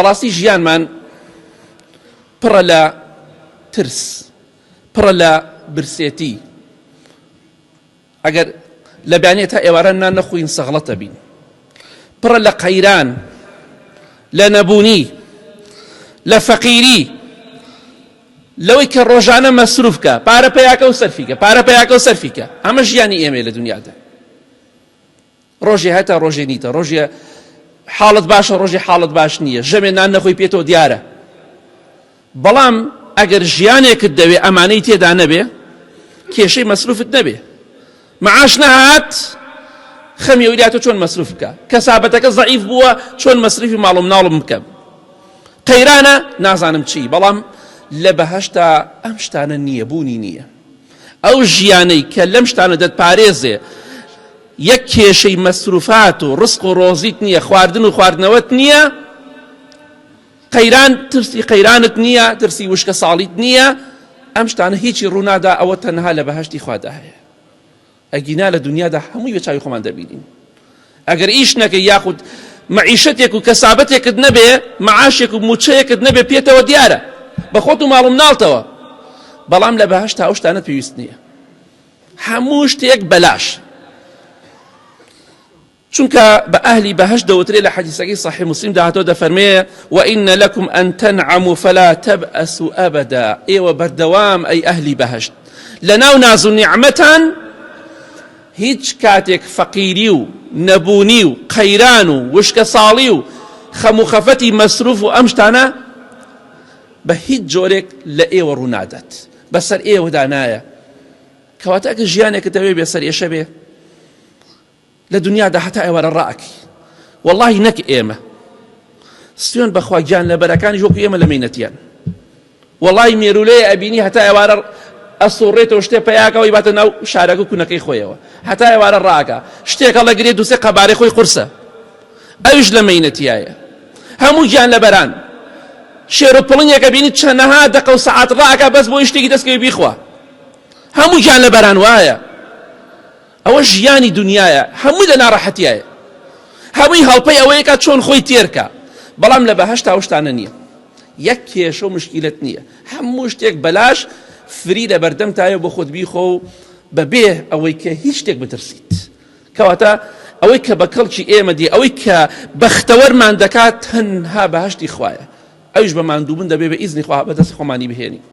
بەڕاستی ژیانمان پڕە لە ترس، پڕە لە برسێتی. ئەگەر لە بەیانێ تا ئێوارە نان نەخۆین سەغڵەتە بین، پڕە لە قەیران، لە نەبوونی، لە فەقیری، لەوەی کە ڕۆژانە مەسروفکە، پارە پەیاکە و سەرفیکە، پارە پەیاکە و سەرفیکە. ئەمە ژیانی ئێمە لە دنیادا. ڕۆژێ هەتا ڕۆژێ نیتە، ڕۆژێ حاڵت باشە، ڕۆژێ حاڵت باش نییە، ژەمێ نان نەخۆی پێتەوە دیارە. بەڵام ئەگەر ژیانێکت دەوێ ئەمانەی تێدا نەبێ، کێشەی مەسروفت نەبێ، مەعاش نەهات خەمی ویلاتۆ چۆن مەسروف بکە، کەسابەتەکە زەعیف بووە چۆن مەسروفی ماڵ و مناڵم بکەم، قەیرانە نازانم چی. بەڵام لە بەهەشتا ئەم شتانە نییە، بوونی نییە. ئەو ژیانەی کە لەم شتانە دەتپارێزێ، یەک کێشەی مەسروفات و ڕزق و ڕۆزیت نییە، خواردن و خواردنەوەت نییە، قەیران ترسی قەیرانت نییە، ترسی وشکە ساڵیت نییە، ئەم شتانە هیچی ڕوونادا، ئەوە تەنها لە بەهەشتی خوادا هەیە. ئەگینا لە دنیادا هەمووی بە چاوی خۆمان دەبینین. ئەگەر ئیش نەکەی یاخود مەعیشەتێک و کەسابەتێکت نەبێ، مەعاشێک و موچەیەکت نەبێ، پێتەوە دیارە بە خۆت و ماڵ و مناڵتەوە. بەڵام لە بەهەشتا ئەو شتانە پێویست نییە، هەموو شتێک بەلاش. چونکە بە ئەهلی بەهەشت دەوترێ لە حەدیثەکەی صحیح مسلم داهاتۆ دەفەرمێ وئین لەکم ئەن تەنعەموا فەلا تەبئەسوا ئەبەدا. ئێوە بەردەوام ئەی ئەهلی بەهەشت لەناو ناز و نیعمەتان هیچ کاتێک فەقیری و نەبوونی و قەیران و وشکە ساڵی و خەم و خەفەتی مەسروف و ئەم شتانە بە هیچ جۆرێک لە ئێوە ڕوونادات، بەسەر ئێوەدا نایە. کەواتە ئەگەر ژیانێکت دەوێ بێسەر ئێشە بێ لە دنیادا هەتا ئێوارە ڕائەکی، وەڵڵاهی نەک ئێمە سوێن بەخوا گیان لە بەرەکانی وەکو ئێمە لە مەینەتیان، وەڵڵاهی مێرولەیە ئەبینی هەتا ئێوارە ئەسوڕێتەوە شتێ پەیاکەوەی باتە ناو شارەکە و کوونەکەی خۆیەوە، هەتا ئێوارە ڕائەکە شتێکە لەگرێ دووسێ قەبارەی خۆی قورسە، ئەویش لە مەینەتیایە. هەموو گیان لە بەران شێر و پڵنیەکە بینیت چەندەها دەقە و سەعات ڕائەکە بەس بۆ شتێکی دەستکەوی بیخوا. هەموو گیان لە بەران وایە. ئەوە ژیانی دنیاە، هەمووی لە ناڕەحەتیایە، هەمووی هەڵپەی ئەوەیەکە چۆن خۆی تێرکە. بەڵام لە بەهەشتا ئەو شتانە نییە، یەک کێشە و مشکیلت نییە، هەموو شتێک بەلاش فری لە بەردەم تایە بۆ خۆت بیخۆ و بەبێ ئەوەی کە هیچ شتێک بترسیت. کەواتە ئەوەی کە بە کەڵکی ئێمە دی، ئەوەی کە بەختەوەرمان دەکات تەنها بەهەشتی خوایە، ئەویش بە ماندووبوون دەبێ بە ئیزنی خوا بەدەست خۆمانی بهێنی.